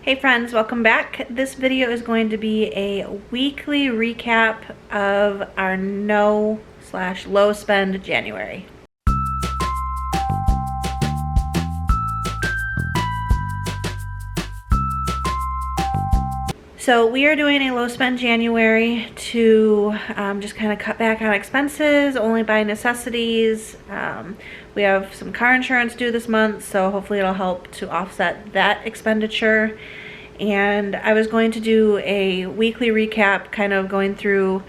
Hey friends, welcome back. This video is going to be a weekly recap of our no/low spend January. So we are doing a low spend January to just kind of cut back on expenses, only buy necessities. We have some car insurance due this month, so hopefully it'll help to offset that expenditure. And I was going to do a weekly recap, kind of going through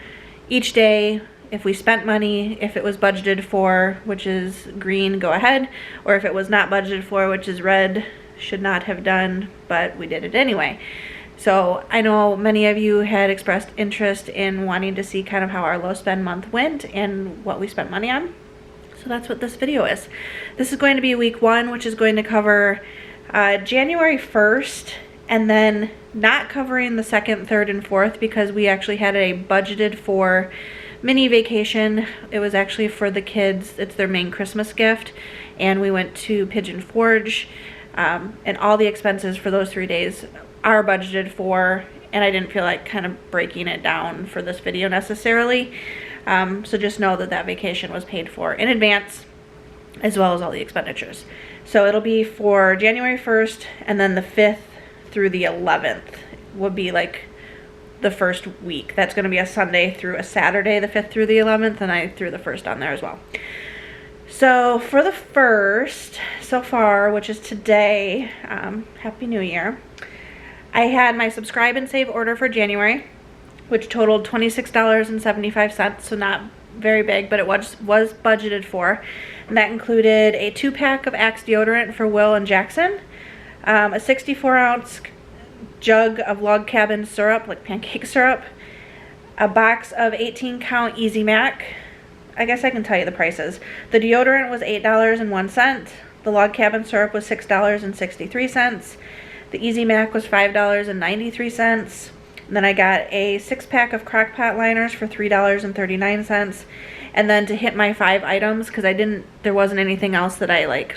each day, if we spent money, if it was budgeted for, which is green, go ahead, or if it was not budgeted for, which is red, should not have done, but we did it anyway. So I know many of you had expressed interest in wanting to see kind of how our low spend month went and what we spent money on. So that's what this video is. This is going to be week one, which is going to cover January 1st, and then not covering the 2nd, 3rd, and 4th because we actually had a budgeted for mini vacation. It was actually for the kids. It's their main Christmas gift. And we went to Pigeon Forge, and all the expenses for those 3 days are budgeted for, and I didn't feel like kind of breaking it down for this video necessarily. So just know that that vacation was paid for in advance, as well as all the expenditures. So it'll be for January 1st, and then the 5th through the 11th would be like the first week. That's going to be a Sunday through a Saturday, the 5th through the 11th, and I threw the 1st on there as well. So for the 1st, so far, which is today, Happy New Year, I had my subscribe and save order for January, which totaled $26.75, so not very big, but it was budgeted for. And that included a 2-pack of Axe deodorant for Will and Jackson, a 64-ounce jug of log cabin syrup, like pancake syrup, a box of 18-count Easy Mac. I guess I can tell you the prices. The deodorant was $8.01. The log cabin syrup was $6.63. The Easy Mac was $5.93. And then I got a 6-pack of crock-pot liners for $3.39. And then to hit my 5 items, because there wasn't anything else that I like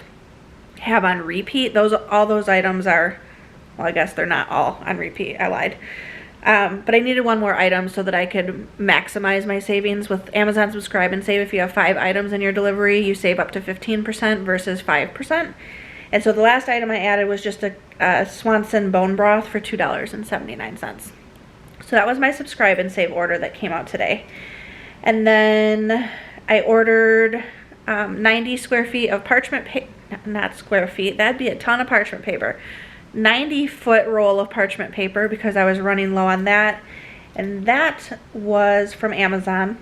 have on repeat. All those items are, well, I guess they're not all on repeat. I lied. But I needed one more item so that I could maximize my savings. With Amazon Subscribe and Save, if you have 5 items in your delivery, you save up to 15% versus 5%. And so the last item I added was just a Swanson bone broth for $2.79. So that was my subscribe and save order that came out today. And then I ordered 90 square feet of parchment paper, not square feet, that'd be a ton of parchment paper. 90-foot roll of parchment paper because I was running low on that. And that was from Amazon.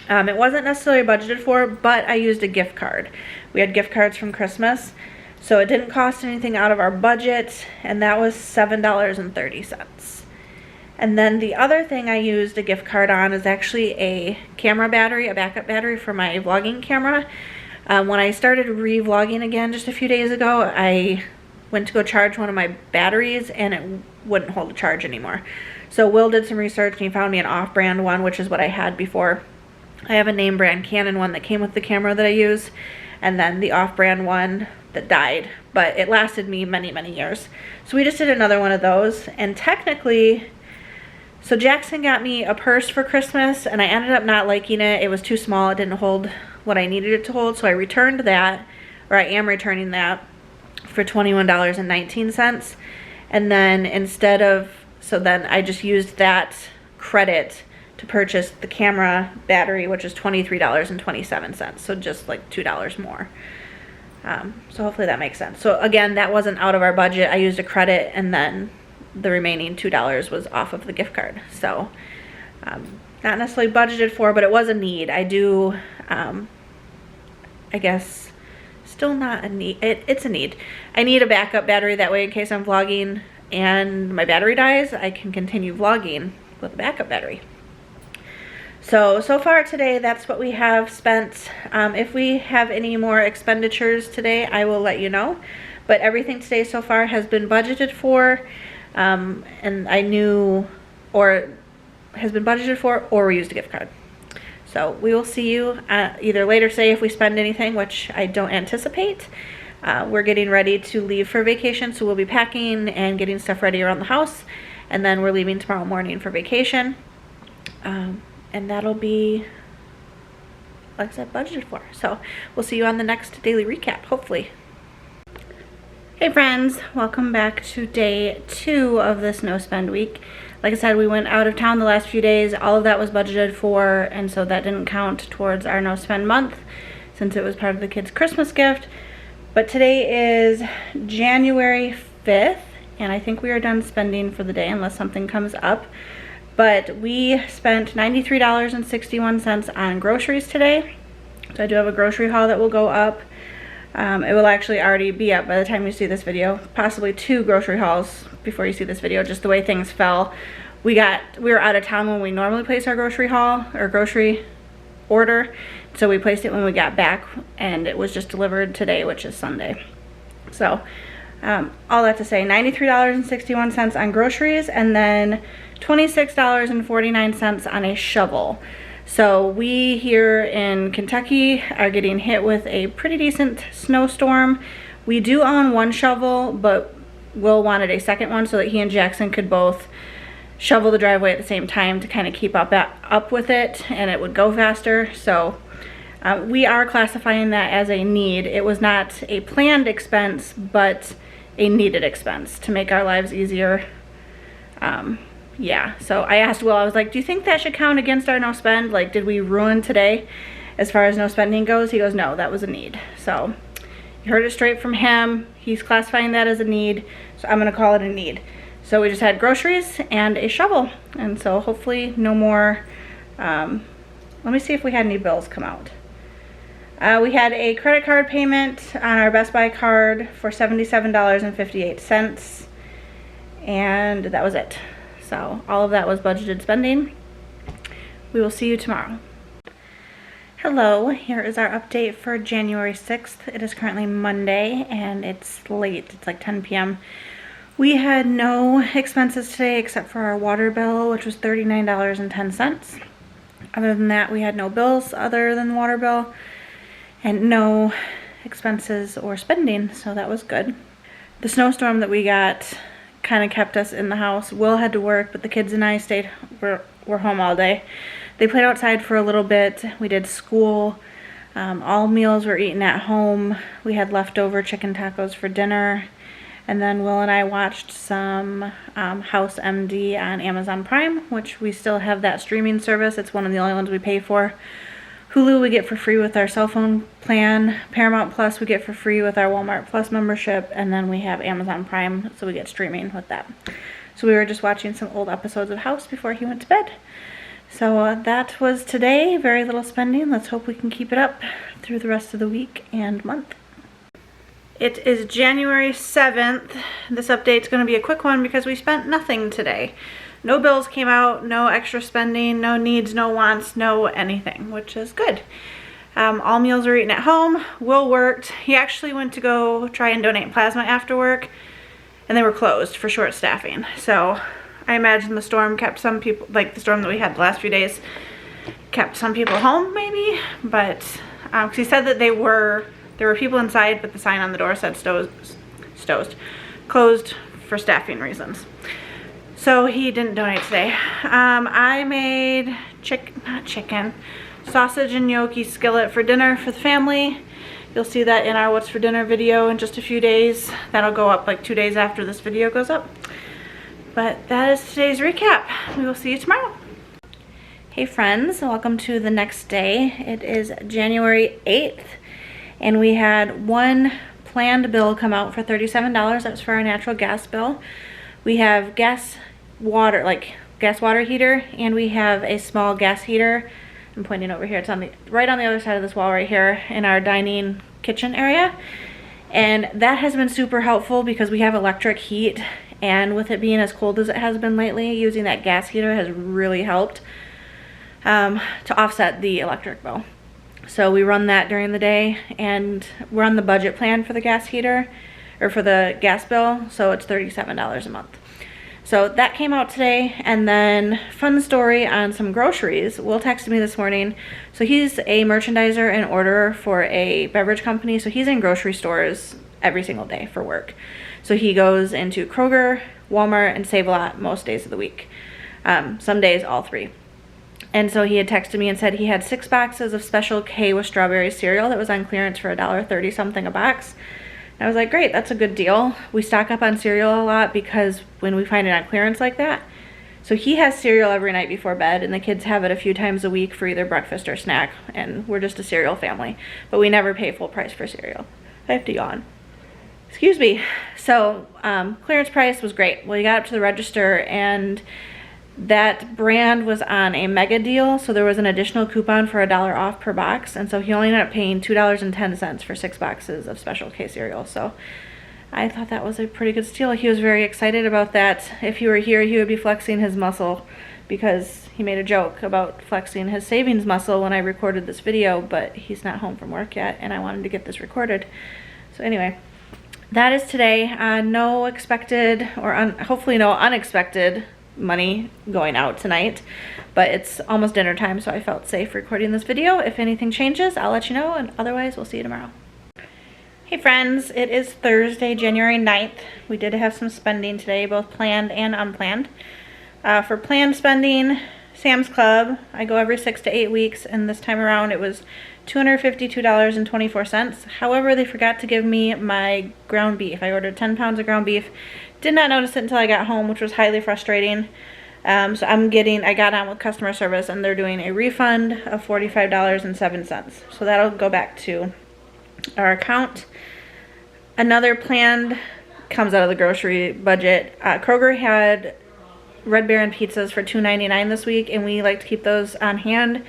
It wasn't necessarily budgeted for, but I used a gift card. We had gift cards from Christmas. So it didn't cost anything out of our budget, and that was $7.30. And then the other thing I used a gift card on is actually a camera battery, a backup battery for my vlogging camera. When I started re-vlogging again just a few days ago, I went to go charge one of my batteries, and it wouldn't hold a charge anymore. So Will did some research, and he found me an off-brand one, which is what I had before. I have a name brand Canon one that came with the camera that I use, and then the off-brand one that died, but it lasted me many, many years. So we just did another one of those, and technically, so Jackson got me a purse for Christmas, and I ended up not liking it. It was too small. It didn't hold what I needed it to hold, so I returned that, or I am returning that for $21.19. And then then I just used that credit to purchase the camera battery, which is $23.27, so just like $2 more. So hopefully that makes sense. So again, that wasn't out of our budget. I used a credit, and then the remaining $2 was off of the gift card. So not necessarily budgeted for, but it was a need. I do, I guess, still not a need. It's a need. I need a backup battery, that way in case I'm vlogging and my battery dies, I can continue vlogging with a backup battery. So far today, that's what we have spent. If we have any more expenditures today, I will let you know. But everything today so far has been budgeted for, and I knew, or has been budgeted for, or we used a gift card. So we will see you either later today if we spend anything, which I don't anticipate, We're getting ready to leave for vacation, so we'll be packing and getting stuff ready around the house, and then we're leaving tomorrow morning for vacation. And that'll be, like I said, budgeted for. So we'll see you on the next daily recap, hopefully. Hey friends, welcome back to day 2 of this no spend week. Like I said, we went out of town the last few days. All of that was budgeted for, and so that didn't count towards our no spend month since it was part of the kids' Christmas gift. But today is January 5th, and I think we are done spending for the day unless something comes up. But we spent $93.61 on groceries today. So I do have a grocery haul that will go up. It will actually already be up by the time you see this video. Possibly 2 grocery hauls before you see this video, just the way things fell. We were out of town when we normally place our grocery haul or grocery order. So we placed it when we got back, and it was just delivered today, which is Sunday. So all that to say, $93.61 on groceries, and then $26.49 on a shovel. So we here in Kentucky are getting hit with a pretty decent snowstorm. We do own 1 shovel, but Will wanted a second one so that he and Jackson could both shovel the driveway at the same time to kind of keep up with it, and it would go faster. So we are classifying that as a need. It was not a planned expense, but a needed expense to make our lives easier. Yeah, so I asked Will, I was like, do you think that should count against our no spend? Like, did we ruin today as far as no spending goes? He goes, no, that was a need. So you heard it straight from him. He's classifying that as a need, so I'm gonna call it a need. So we just had groceries and a shovel, and so hopefully no more. Let me see if we had any bills come out. We had a credit card payment on our Best Buy card for $77.58, and that was it. So all of that was budgeted spending. We will see you tomorrow. Hello, here is our update for January 6th. It is currently Monday and it's late. It's like 10 p.m. We had no expenses today except for our water bill, which was $39.10. Other than that, we had no bills other than the water bill and no expenses or spending, so that was good. The snowstorm that we got kind of kept us in the house. Will had to work, but the kids and I were home all day. They played outside for a little bit. We did school. All meals were eaten at home. We had leftover chicken tacos for dinner. And then Will and I watched some House MD on Amazon Prime, which we still have that streaming service. It's one of the only ones we pay for. Hulu we get for free with our cell phone plan. Paramount Plus we get for free with our Walmart Plus membership. And then we have Amazon Prime, so we get streaming with that. So we were just watching some old episodes of House before he went to bed. So that was today. Very little spending. Let's hope we can keep it up through the rest of the week and month. It is January 7th. This update's going to be a quick one because we spent nothing today. No bills came out, no extra spending, no needs, no wants, no anything, which is good. All meals were eaten at home. Will worked. He actually went to go try and donate plasma after work, and they were closed for short staffing. So I imagine the storm kept some people, like the storm that we had the last few days, kept some people home maybe, but 'cause he said that there were people inside, but the sign on the door said closed for staffing reasons. So he didn't donate today. I made sausage and gnocchi skillet for dinner for the family. You'll see that in our What's for Dinner video in just a few days. That'll go up like 2 days after this video goes up. But that is today's recap. We will see you tomorrow. Hey friends, welcome to the next day. It is January 8th, and we had 1 planned bill come out for $37. That's for our natural gas bill. We have gas water heater, and we have a small gas heater. I'm pointing over here. It's on right on the other side of this wall right here in our dining kitchen area. And that has been super helpful because we have electric heat, and with it being as cold as it has been lately, using that gas heater has really helped to offset the electric bill. So we run that during the day, and we're on the budget plan for the gas heater, or for the gas bill, so it's $37 a month. So that came out today. And then fun story on some groceries. Will texted me this morning. So he's a merchandiser and orderer for a beverage company. So he's in grocery stores every single day for work. So he goes into Kroger, Walmart, and Save-A-Lot most days of the week. Some days, all three. And so he had texted me and said he had 6 boxes of Special K with strawberry cereal that was on clearance for $1.30 something a box. And I was like, great, that's a good deal. We stock up on cereal a lot because when we find it on clearance like that. So he has cereal every night before bed, and the kids have it a few times a week for either breakfast or snack, and we're just a cereal family. But we never pay full price for cereal. I have to yawn. Excuse me. So clearance price was great. Well, you got up to the register, and that brand was on a mega deal, so there was an additional coupon for $1 off per box, and so he only ended up paying $2.10 for 6 boxes of Special K cereal. So I thought that was a pretty good steal. He was very excited about that. If he were here, he would be flexing his muscle, because he made a joke about flexing his savings muscle when I recorded this video, but he's not home from work yet, and I wanted to get this recorded. So anyway, that is today. No expected, or hopefully no unexpected money going out tonight, but it's almost dinner time, so I felt safe recording this video. If anything changes, I'll let you know, and otherwise we'll see you tomorrow. Hey friends, it is Thursday, January 9th. We did have some spending today, both planned and unplanned. For planned spending, Sam's Club, I go every 6 to 8 weeks, and this time around it was $252.24. However, they forgot to give me my ground beef. I ordered 10 pounds of ground beef. Did not notice it until I got home, which was highly frustrating. So I got on with customer service, and they're doing a refund of $45.07. So that'll go back to our account. Another planned comes out of the grocery budget. Kroger had Red Baron pizzas for $2.99 this week, and we like to keep those on hand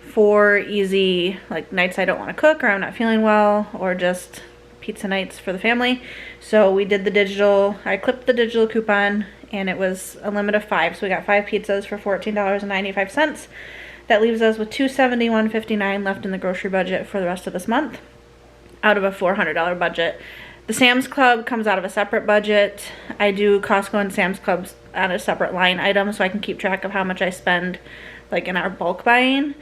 for easy, like, nights I don't want to cook, or I'm not feeling well, or just pizza nights for the family. So we did the digital, I clipped the digital coupon, and it was a limit of 5. So we got 5 pizzas for $14.95. That leaves us with $271.59 left in the grocery budget for the rest of this month, out of a $400 budget. The Sam's Club comes out of a separate budget. I do Costco and Sam's Clubs on a separate line item, so I can keep track of how much I spend, like, in our bulk buying.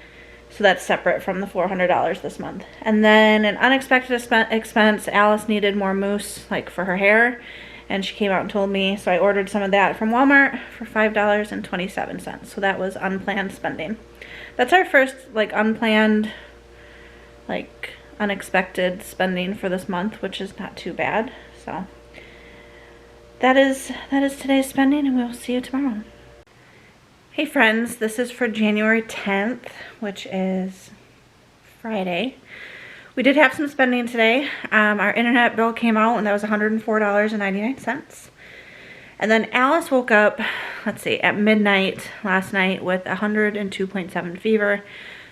So that's separate from the $400 this month. And then an unexpected expense, Alice needed more mousse, like, for her hair, and she came out and told me, so I ordered some of that from Walmart for $5.27. So that was unplanned spending. That's our first, like, unplanned, like, unexpected spending for this month, which is not too bad. So that is today's spending, and we'll see you tomorrow. Hey friends, this is for January 10th, which is Friday. We did have some spending today. Our internet bill came out, and that was $104.99. And then Alice woke up, let's see, at midnight last night with 102.7 fever.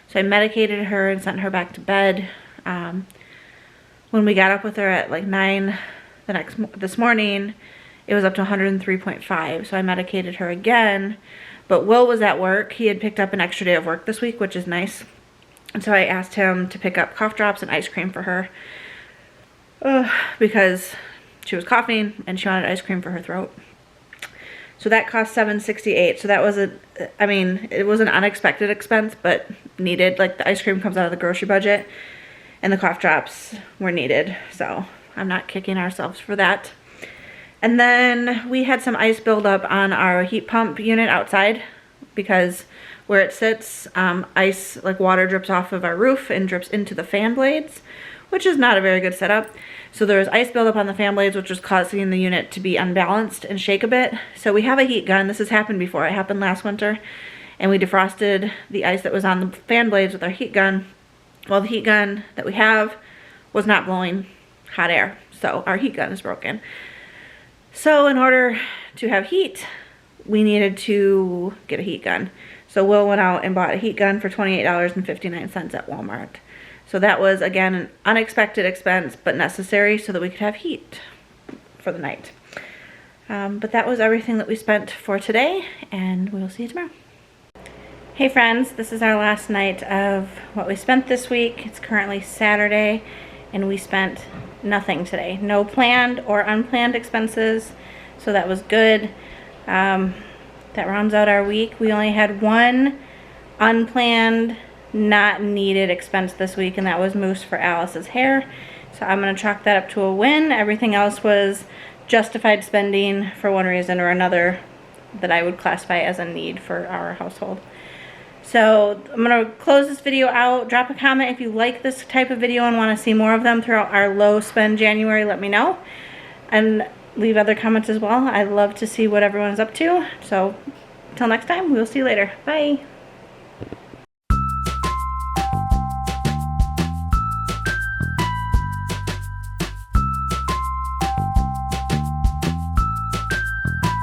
So I medicated her and sent her back to bed. When we got up with her at like 9 this morning, it was up to 103.5. So I medicated her again. But Will was at work. He had picked up an extra day of work this week, which is nice. And so I asked him to pick up cough drops and ice cream for her because she was coughing and she wanted ice cream for her throat. So that cost $7.68. So that was it was an unexpected expense, but needed. Like, the ice cream comes out of the grocery budget, and the cough drops were needed. So I'm not kicking ourselves for that. And then we had some ice buildup on our heat pump unit outside, because where it sits, ice, like, water drips off of our roof and drips into the fan blades, which is not a very good setup. So there was ice buildup on the fan blades, which was causing the unit to be unbalanced and shake a bit. So we have a heat gun. This has happened before. It happened last winter, and we defrosted the ice that was on the fan blades with our heat gun. Well, the heat gun that we have was not blowing hot air, so our heat gun is broken. So in order to have heat, we needed to get a heat gun. So Will went out and bought a heat gun for $28.59 at Walmart. So that was, again, an unexpected expense, but necessary so that we could have heat for the night. But that was everything that we spent for today, and we'll see you tomorrow. Hey friends, this is our last night of what we spent this week. It's currently Saturday, and we spent nothing today. No planned or unplanned expenses, so that was good. That rounds out our week. We only had one unplanned, not needed expense this week, and that was mousse for Alice's hair. So I'm going to chalk that up to a win. Everything else was justified spending for one reason or another that I would classify as a need for our household. So I'm going to close this video out. Drop a comment if you like this type of video and want to see more of them throughout our low spend January. Let me know. And leave other comments as well. I'd love to see what everyone's up to. So until next time, we'll see you later. Bye.